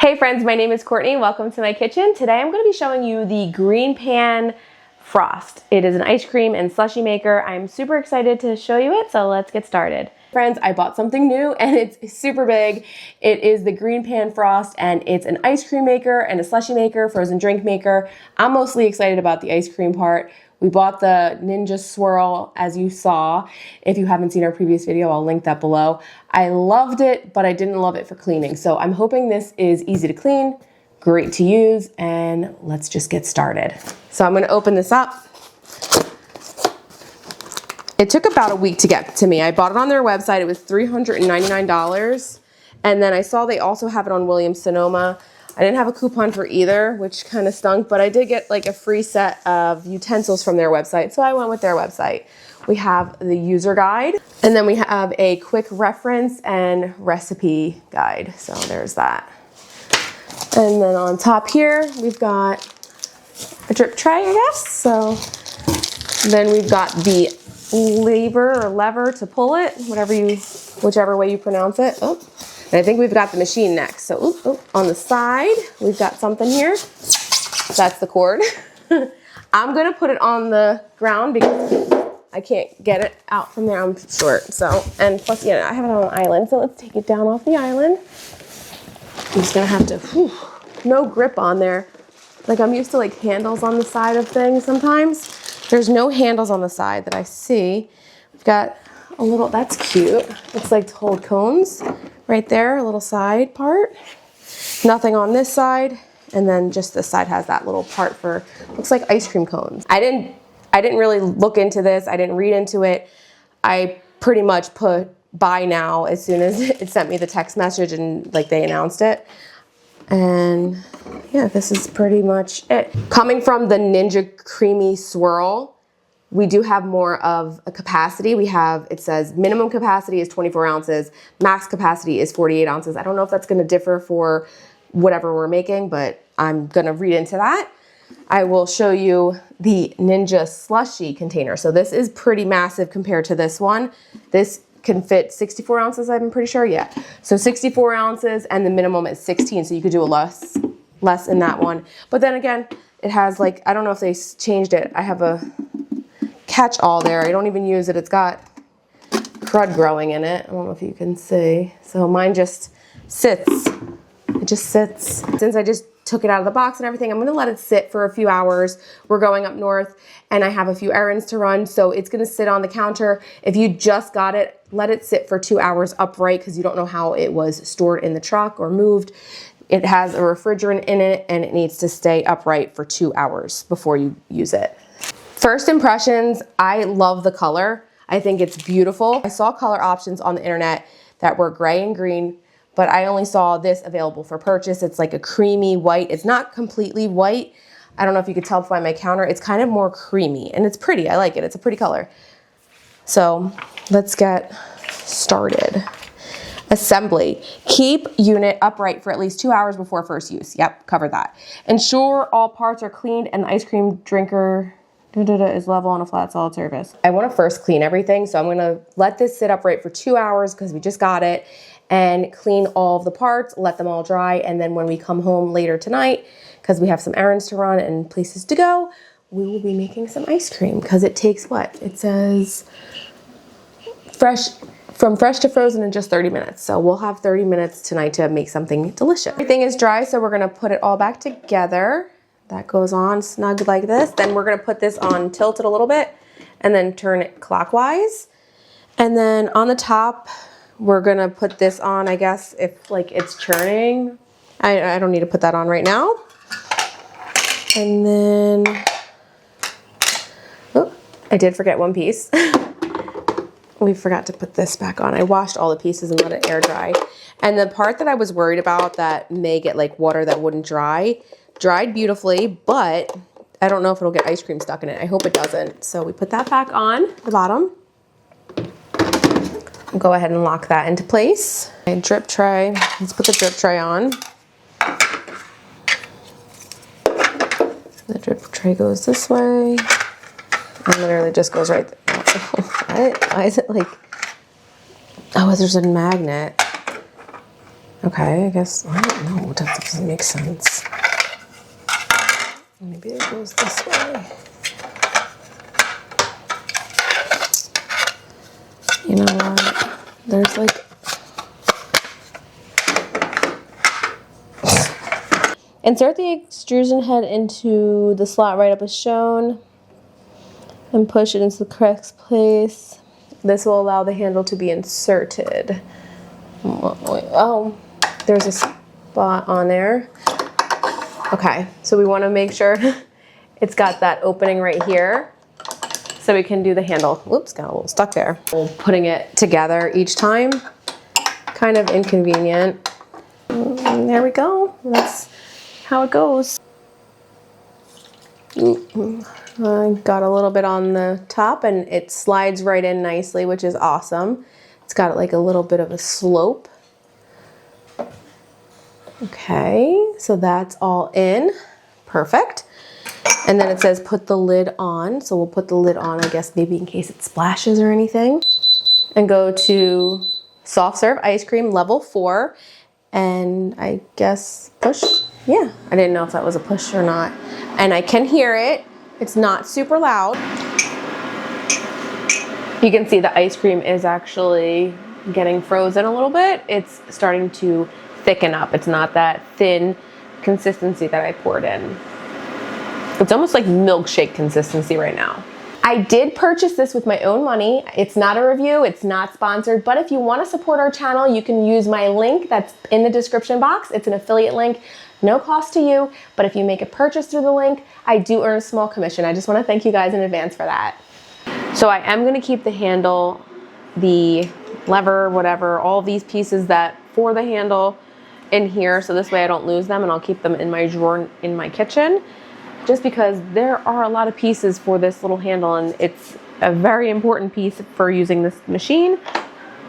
Hey friends, my name is Courtney. Welcome to my kitchen. Today I'm going to be showing you the GreenPan Frost. It is an ice cream and slushie maker. I'm super excited to show you it, so let's get started. Friends, I bought something new and it's super big. It is the GreenPan Frost and it's an ice cream maker and a slushie maker, frozen drink maker. I'm mostly excited about the ice cream part. We bought the Ninja Swirl, as you saw. If you haven't seen our previous video, I'll link that below. I loved it, but I didn't love it for cleaning. So I'm hoping this is easy to clean, great to use, and let's just get started. So I'm gonna open this up. It took about a week to get to me. I bought it on their website. It was $399. And then I saw they also have it on Williams-Sonoma. I didn't have a coupon for either, which kind of stunk, but I did get like a free set of utensils from their website, so I went with their website. We have the user guide, and then we have a quick reference and recipe guide, so there's that. And then on top here, we've got a drip tray, I guess. So then we've got the lever to pull it, whichever way you pronounce it. Oh. And I think we've got the machine next. So on the side, we've got something here. That's the cord. I'm gonna put it on the ground because I can't get it out from there. I'm short. So, and plus, yeah, I have it on an island. So let's take it down off the island. I'm just gonna have to, no grip on there. Like I'm used to like handles on the side of things sometimes. There's no handles on the side that I see. We've got a little, that's cute. It's like to hold cones right there, a little side part. Nothing on this side. And then just this side has that little part for, looks like ice cream cones. I didn't really look into this. I didn't read into it. I pretty much put buy now as soon as it sent me the text message and like they announced it. And yeah, this is pretty much it. Coming from the Ninja Creamy Swirl, we do have more of a capacity. It says minimum capacity is 24 ounces, max capacity is 48 ounces. I don't know if that's gonna differ for whatever we're making, but I'm gonna read into that. I will show you the Ninja Slushie container. So this is pretty massive compared to this one. This can fit 64 ounces, I'm pretty sure, yeah. So 64 ounces and the minimum is 16, so you could do a less in that one. But then again, it has like, I don't know if they changed it. I have a catch-all there. I don't even use it. It's got crud growing in it. I don't know if you can see. So mine just sits. It just sits. Since I just took it out of the box and everything, I'm gonna let it sit for a few hours. We're going up north and I have a few errands to run, so it's gonna sit on the counter. If you just got it, let it sit for 2 hours upright because you don't know how it was stored in the truck or moved. It has a refrigerant in it and it needs to stay upright for 2 hours before you use it. First impressions, I love the color. I think it's beautiful. I saw color options on the internet that were gray and green, but I only saw this available for purchase. It's like a creamy white. It's not completely white. I don't know if you could tell by my counter. It's kind of more creamy and it's pretty. I like it. It's a pretty color. So let's get started. Assembly. Keep unit upright for at least 2 hours before first use. Yep, covered that. Ensure all parts are cleaned and the ice cream drinker is level on a flat solid surface. I want to first clean everything, so I'm going to let this sit upright for 2 hours because we just got it, and clean all of the parts, let them all dry, and then when we come home later tonight, because we have some errands to run and places to go, we will be making some ice cream because it takes what? It says from fresh to frozen in just 30 minutes. So we'll have 30 minutes tonight to make something delicious. Everything is dry, so we're going to put it all back together. That goes on snug like this. Then we're gonna put this on tilted a little bit and then turn it clockwise. And then on the top, we're gonna put this on, I guess, if like it's churning. I don't need to put that on right now. And then, oh, I did forget one piece. We forgot to put this back on. I washed all the pieces and let it air dry. And the part that I was worried about that may get like water that wouldn't dry, dried beautifully, but I don't know if it'll get ice cream stuck in it. I hope it doesn't. So we put that back on the bottom. Go ahead and lock that into place. A drip tray. Let's put the drip tray on. The drip tray goes this way. And literally just goes right there. Why is it like, oh, there's a magnet. Okay, I guess, I don't know, that doesn't make sense. Maybe it goes this way. You know what? There's like... Insert the extrusion head into the slot right up as shown and push it into the correct place. This will allow the handle to be inserted. Oh, there's a spot on there. Okay, so we want to make sure it's got that opening right here so we can do the handle. Whoops, got a little stuck there. Putting it together each time, kind of inconvenient. And there we go. That's how it goes. I got a little bit on the top and it slides right in nicely, which is awesome. It's got like a little bit of a slope. Okay, so that's all in. Perfect. And then it says put the lid on. So we'll put the lid on, I guess, maybe in case it splashes or anything. And go to soft serve ice cream level 4. And I guess push. Yeah, I didn't know if that was a push or not. And I can hear it. It's not super loud. You can see the ice cream is actually getting frozen a little bit. It's starting to thicken up. It's not that thin consistency that I poured in. It's almost like milkshake consistency right now. I did purchase this with my own money. It's not a review, it's not sponsored, but if you want to support our channel, you can use my link that's in the description box. It's an affiliate link, no cost to you, but if you make a purchase through the link, I do earn a small commission. I just want to thank you guys in advance for that. So I am going to keep the handle, the lever, whatever, all these pieces that for the handle in here, so this way I don't lose them, and I'll keep them in my drawer in my kitchen, just because there are a lot of pieces for this little handle and it's a very important piece for using this machine.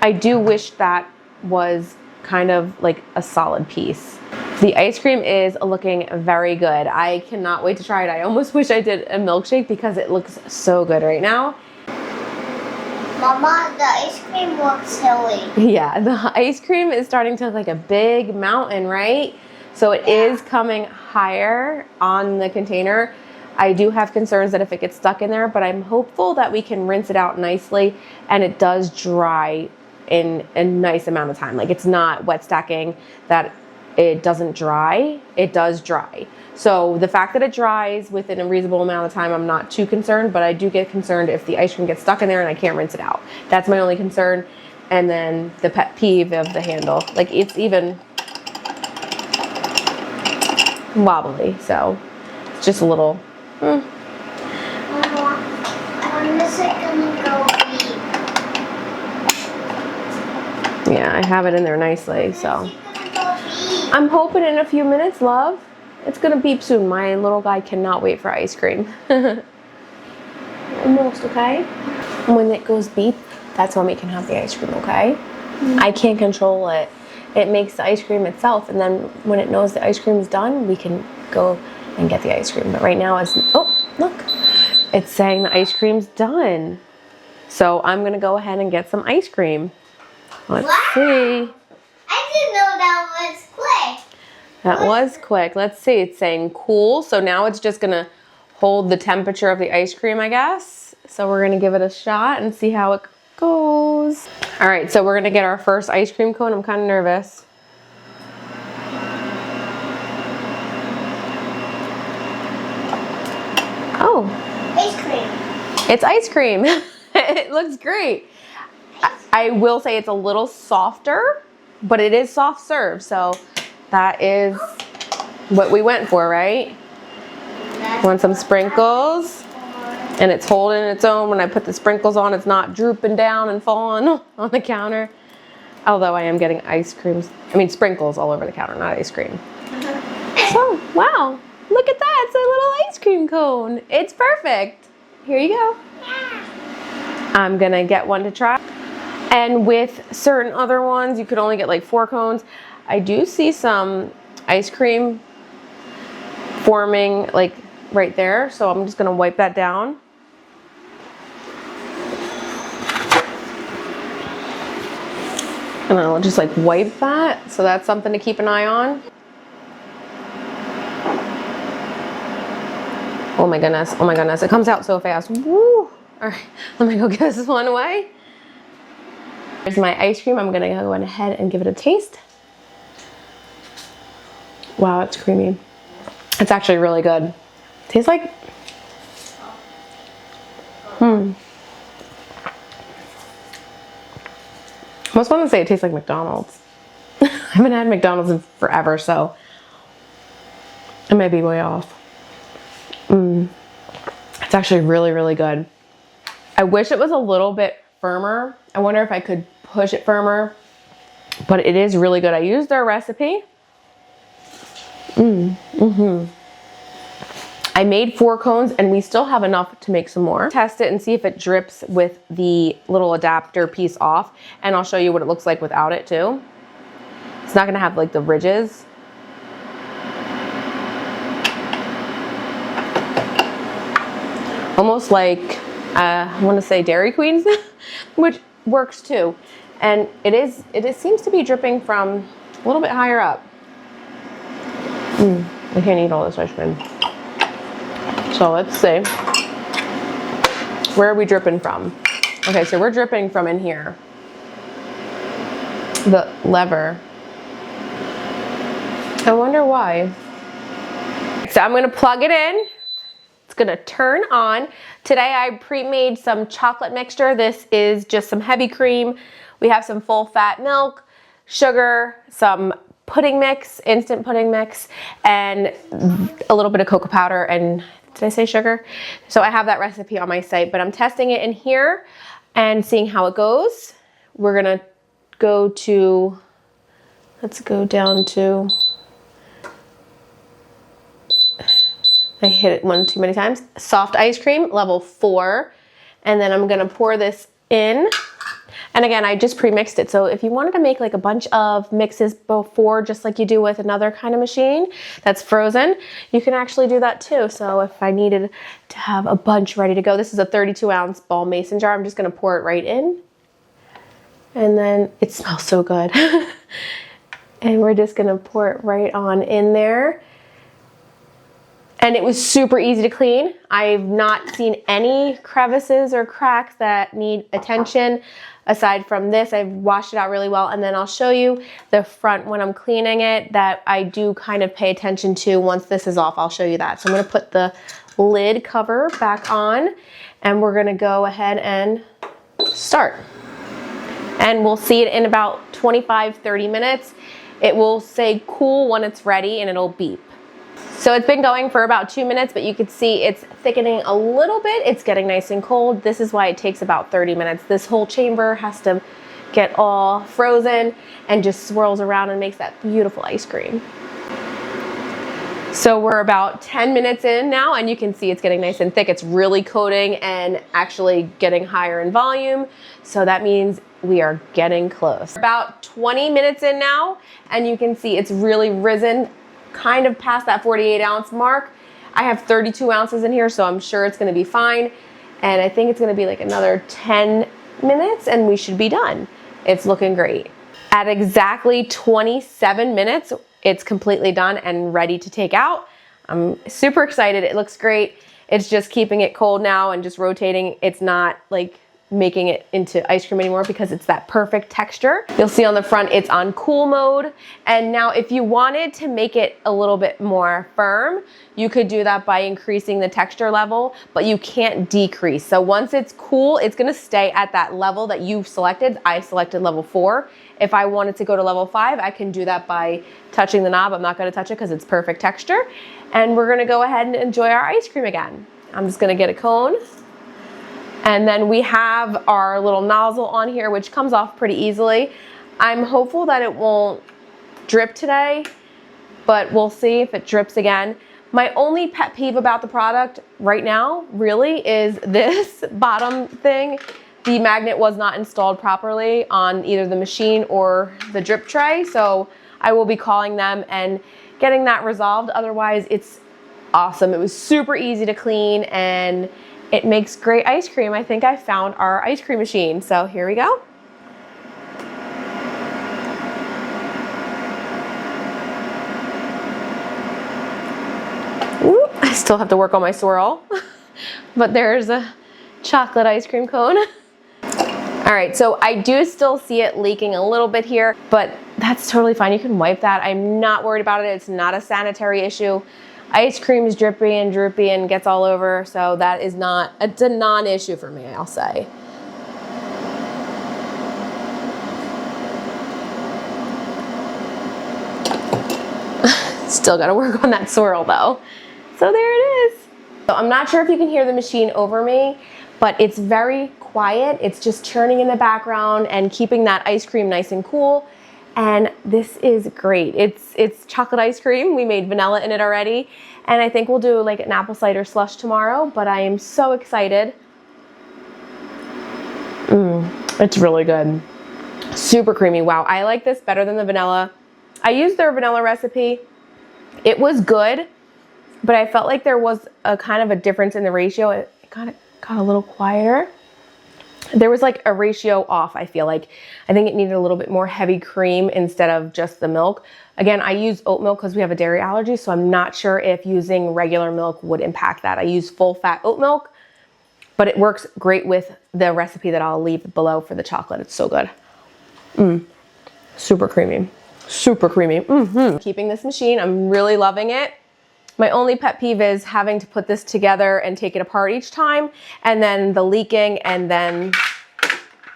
I do wish that was kind of like a solid piece. The ice cream is looking very good. I cannot wait to try it. I almost wish I did a milkshake because it looks so good right now. Mama, the ice cream looks hilly. Yeah, the ice cream is starting to look like a big mountain, right? So it is coming higher on the container. I do have concerns that if it gets stuck in there, but I'm hopeful that we can rinse it out nicely and it does dry in a nice amount of time. Like, it's not wet stacking that it doesn't dry. It does dry. So the fact that it dries within a reasonable amount of time, I'm not too concerned, but I do get concerned if the ice cream gets stuck in there and I can't rinse it out. That's my only concern. And then the pet peeve of the handle, like, it's even wobbly, so it's just a little Mama, when is it gonna go beep? Yeah, I have it in there nicely, so I'm hoping in a few minutes, love. It's gonna beep soon. My little guy cannot wait for ice cream. Almost, okay? And when it goes beep, that's when we can have the ice cream, okay? I can't control it. It makes the ice cream itself, and then when it knows the ice cream is done, we can go and get the ice cream. But right now it's, oh, look, it's saying the ice cream's done. So I'm gonna go ahead and get some ice cream. Let's see. I didn't know that was quick. That was quick. Let's see, it's saying cool. So now it's just gonna hold the temperature of the ice cream, I guess. So we're gonna give it a shot and see how it goes. All right, so we're gonna get our first ice cream cone. I'm kind of nervous. Oh. Ice cream. It's ice cream. It looks great. I will say it's a little softer, but it is soft serve. So that is what we went for, right? Want some sprinkles? And it's holding its own. When I put the sprinkles on, it's not drooping down and falling on the counter. Although I am getting sprinkles all over the counter, not ice cream. So, wow, look at that. It's a little ice cream cone. It's perfect. Here you go. I'm gonna get one to try. And with certain other ones, you could only get like 4 cones. I do see some ice cream forming like right there. So I'm just gonna wipe that down. And I'll just like wipe that. So that's something to keep an eye on. Oh my goodness, oh my goodness. It comes out so fast. Woo! All right, let me go get this one away. Here's my ice cream. I'm gonna go ahead and give it a taste. Wow, it's creamy. It's actually really good. Tastes like, I almost want to say it tastes like McDonald's. I haven't had McDonald's in forever, so I might be way off. It's actually really, really good. I wish it was a little bit firmer. I wonder if I could push it firmer, but it is really good. I used their recipe. I made 4 cones and we still have enough to make some more. Test it and see if it drips with the little adapter piece off, and I'll show you what it looks like without it too. It's not gonna have like the ridges. Almost like, I wanna say Dairy Queens, which works too. And it seems to be dripping from a little bit higher up. I can't eat all this ice cream. So let's see. Where are we dripping from? Okay, so we're dripping from in here. The lever. I wonder why. So I'm gonna plug it in. It's gonna turn on. Today I pre-made some chocolate mixture. This is just some heavy cream. We have some full fat milk, sugar, some pudding mix, instant pudding mix, and a little bit of cocoa powder and, did I say sugar? So I have that recipe on my site, but I'm testing it in here and seeing how it goes. We're gonna go to, let's go down to, I hit it one too many times, soft ice cream, level 4. And then I'm gonna pour this in. And again, I just pre-mixed it. So if you wanted to make like a bunch of mixes before, just like you do with another kind of machine that's frozen, you can actually do that too. So if I needed to have a bunch ready to go, this is a 32-ounce ball mason jar. I'm just gonna pour it right in. And then it smells so good. And we're just gonna pour it right on in there. And it was super easy to clean. I've not seen any crevices or cracks that need attention. Aside from this, I've washed it out really well, and then I'll show you the front when I'm cleaning it that I do kind of pay attention to. Once this is off, I'll show you that. So I'm gonna put the lid cover back on, and we're gonna go ahead and start. And we'll see it in about 25-30 minutes. It will say cool when it's ready, and it'll beep. So it's been going for about 2 minutes, but you can see it's thickening a little bit. It's getting nice and cold. This is why it takes about 30 minutes. This whole chamber has to get all frozen and just swirls around and makes that beautiful ice cream. So we're about 10 minutes in now, and you can see it's getting nice and thick. It's really coating and actually getting higher in volume. So that means we are getting close. About 20 minutes in now, and you can see it's really risen kind of past that 48-ounce mark. I have 32 ounces in here, so I'm sure it's gonna be fine. And I think it's gonna be like another 10 minutes and we should be done. It's looking great. At exactly 27 minutes, it's completely done and ready to take out. I'm super excited. It looks great. It's just keeping it cold now and just rotating. It's not like making it into ice cream anymore because it's that perfect texture. You'll see on the front it's on cool mode. And now if you wanted to make it a little bit more firm, you could do that by increasing the texture level, but you can't decrease. So once it's cool, it's gonna stay at that level that you've selected. I selected level 4. If I wanted to go to level 5, I can do that by touching the knob. I'm not gonna touch it because it's perfect texture. And we're gonna go ahead and enjoy our ice cream again. I'm just gonna get a cone. And then we have our little nozzle on here, which comes off pretty easily. I'm hopeful that it won't drip today, but we'll see if it drips again. My only pet peeve about the product right now really is this bottom thing. The magnet was not installed properly on either the machine or the drip tray, so I will be calling them and getting that resolved. Otherwise, it's awesome. It was super easy to clean and it makes great ice cream. I think I found our ice cream machine. So here we go. I still have to work on my swirl, but there's a chocolate ice cream cone. All right, so I do still see it leaking a little bit here, but that's totally fine. You can wipe that. I'm not worried about it. It's not a sanitary issue. Ice cream is drippy and droopy and gets all over, so that is not, it's a non-issue for me, I'll say. Still gotta work on that swirl though. So there it is. So I'm not sure if you can hear the machine over me, but it's very quiet. It's just churning in the background and keeping that ice cream nice and cool. And this is great. It's chocolate ice cream. We made vanilla in it already. And I think we'll do like an apple cider slush tomorrow, but I am so excited. It's really good. Super creamy. Wow, I like this better than the vanilla. I used their vanilla recipe. It was good, but I felt like there was a kind of a difference in the ratio. It got a little quieter. There was like a ratio off, I feel like. I think it needed a little bit more heavy cream instead of just the milk. Again, I use oat milk because we have a dairy allergy, so I'm not sure if using regular milk would impact that. I use full fat oat milk, but it works great with the recipe that I'll leave below for the chocolate. It's so good. Super creamy. Super creamy. Keeping this machine, I'm really loving it. My only pet peeve is having to put this together and take it apart each time, and then the leaking, and then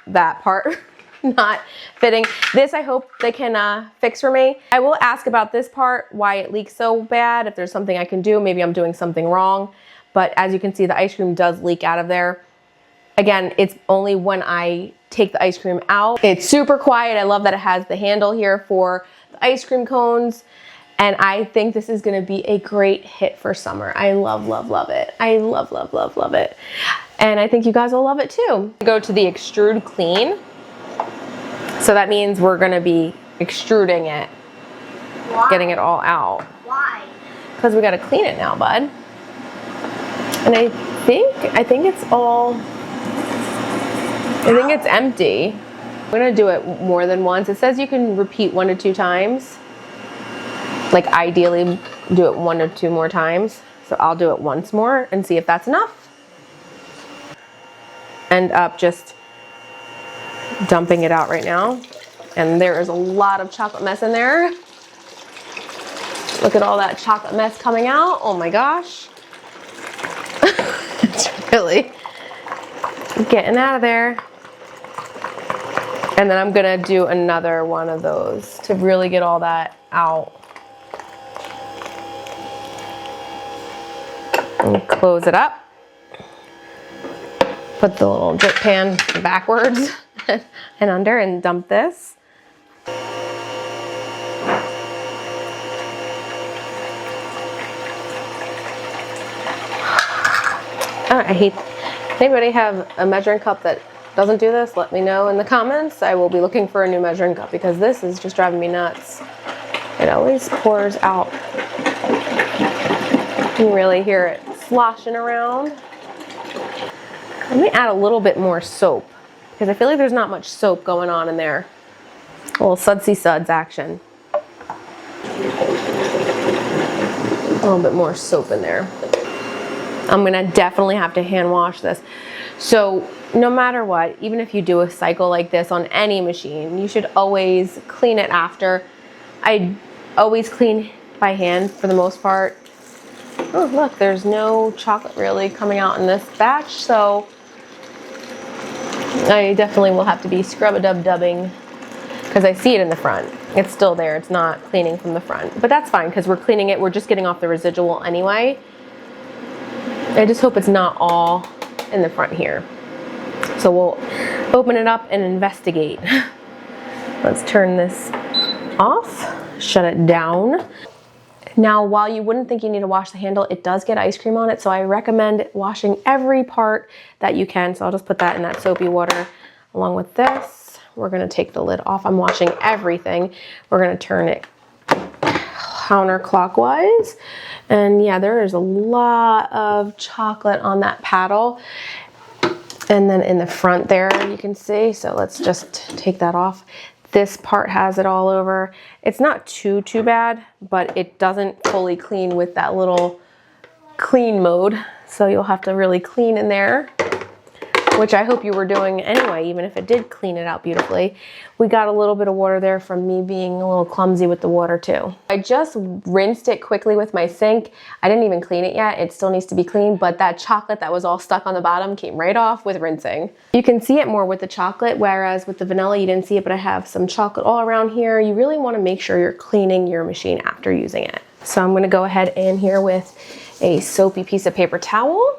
that part not fitting. This I hope they can fix for me. I will ask about this part, why it leaks so bad, if there's something I can do. Maybe I'm doing something wrong, but as you can see, the ice cream does leak out of there. Again, it's only when I take the ice cream out. It's super quiet. I love that it has the handle here for the ice cream cones. And I think this is gonna be a great hit for summer. I love, love, love it. I love, love, love, love it. And I think you guys will love it too. Go to the Extrude Clean. So that means we're gonna be extruding it. Why? Getting it all out. Why? Because we gotta clean it now, bud. And I think it's all, I think it's empty. I'm gonna do it more than once. It says you can repeat 1 to 2 times. Like ideally do it 1 or 2 more times. So I'll do it once more and see if that's enough. End up just dumping it out right now. And there is a lot of chocolate mess in there. Look at all that chocolate mess coming out. Oh my gosh. It's really getting out of there. And then I'm gonna do another one of those to really get all that out. And close it up. Put the little drip pan backwards and under and dump this. I hate, anybody have a measuring cup that doesn't do this? Let me know in the comments. I will be looking for a new measuring cup because this is just driving me nuts. It always pours out. You can really hear it sloshing around. Let me add a little bit more soap because I feel like there's not much soap going on in there. A little sudsy suds action. A little bit more soap in there. I'm gonna definitely have to hand wash this. So no matter what, even if you do a cycle like this on any machine, you should always clean it after. I always clean by hand for the most part. Oh look, there's no chocolate really coming out in this batch, so I definitely will have to be scrub-a-dub-dubbing because I see it in the front. It's still there, it's not cleaning from the front. But that's fine because we're cleaning it, we're just getting off the residual anyway. I just hope it's not all in the front here. So we'll open it up and investigate. Let's turn this off, shut it down. Now, while you wouldn't think you need to wash the handle, it does get ice cream on it, so I recommend washing every part that you can. So I'll just put that in that soapy water along with this. We're gonna take the lid off. I'm washing everything. We're gonna turn it counterclockwise. And yeah, there is a lot of chocolate on that paddle. And then in the front there, you can see. So let's just take that off. This part has it all over. It's not too bad, but it doesn't fully clean with that little clean mode. So you'll have to really clean in there, which I hope you were doing anyway, even if it did clean it out beautifully. We got a little bit of water there from me being a little clumsy with the water too. I just rinsed it quickly with my sink. I didn't even clean it yet. It still needs to be cleaned, but that chocolate that was all stuck on the bottom came right off with rinsing. You can see it more with the chocolate, whereas with the vanilla, you didn't see it, but I have some chocolate all around here. You really wanna make sure you're cleaning your machine after using it. So I'm gonna go ahead in here with a soapy piece of paper towel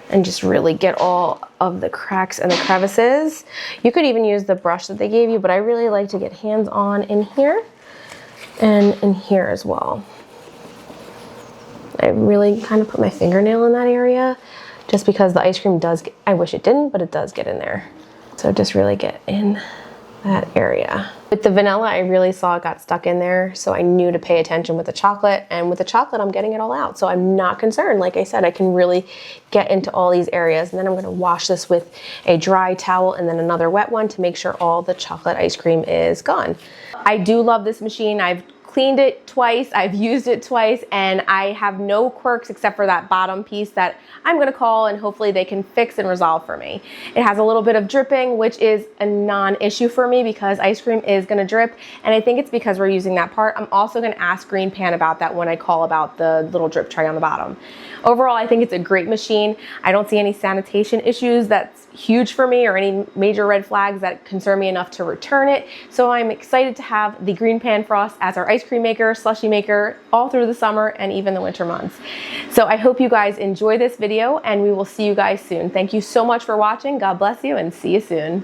and just really get all of the cracks and the crevices. You could even use the brush that they gave you, but I really like to get hands-on in here and in here as well. I really kind of put my fingernail in that area just because the ice cream does get, I wish it didn't, but it does get in there. So just really get in that area. With the vanilla, I really saw it got stuck in there, so I knew to pay attention with the chocolate, and with the chocolate, I'm getting it all out, so I'm not concerned. Like I said, I can really get into all these areas, and then I'm gonna wash this with a dry towel and then another wet one to make sure all the chocolate ice cream is gone. I do love this machine. I've cleaned it twice, I've used it twice, and I have no quirks except for that bottom piece that I'm gonna call and hopefully they can fix and resolve for me. It has a little bit of dripping, which is a non-issue for me because ice cream is gonna drip, and I think it's because we're using that part. I'm also gonna ask GreenPan about that when I call about the little drip tray on the bottom. Overall, I think it's a great machine. I don't see any sanitation issues that's huge for me or any major red flags that concern me enough to return it. So I'm excited to have the GreenPan Frost as our ice cream maker, slushie maker, all through the summer and even the winter months. So I hope you guys enjoy this video and we will see you guys soon. Thank you so much for watching. God bless you and see you soon.